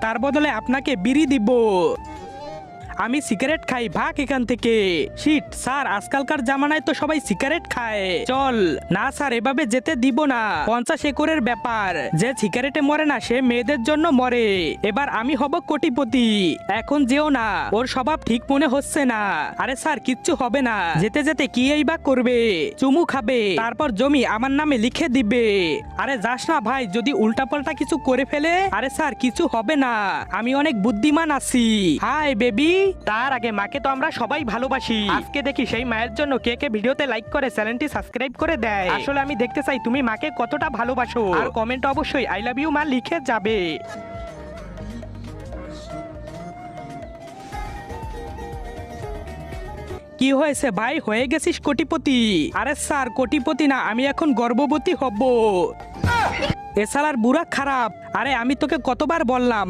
তার বদলে আপনাকে বিড়ি দিব। আমি সিগারেট খাই, ভাগ এখান থেকে। শিট স্যার, আজকালকার জামানায় তো সবাই সিগারেট খায়। চল। না স্যার, এভাবে যেতে দিব না। 50 একরের ব্যাপার। যে সিগারেটে মরে না সে মেয়েদের জন্য মরে। এবার আমি হব কোটিপতি। এখন যেও না, ওর স্বভাব ঠিক মনে হচ্ছে না। আরে স্যার, কিচ্ছু হবে না। যেতে যেতে কি এই বা করবে? চুমু খাবে, তারপর জমি আমার নামে লিখে দিবে। আরে যাস না ভাই, যদি উল্টাপাল্টা কিছু করে ফেলে। আরে স্যার, কিছু হবে না, আমি অনেক বুদ্ধিমান আছি। Hi baby. তার আগে মাকে তো আমরা সবাই ভালোবাসি। আজকে দেখি সেই মায়ের জন্য কে কে ভিডিওতে লাইক করে চ্যানেলটি সাবস্ক্রাইব করে দেয়। আসলে আমি দেখতে চাই তুমি মাকে কতটা ভালোবাসো। আর কমেন্ট অবশ্যই আই লাভ ইউ মা লিখে যাবে। কি হয়েছে ভাই, হয়ে গেছিস কোটিপতি? আরে স্যার, কোটিপতি না, আমি এখন গর্ভবতী হব। এছাড়ার বুড়া খারাপ। আরে আমি তোকে কতবার বললাম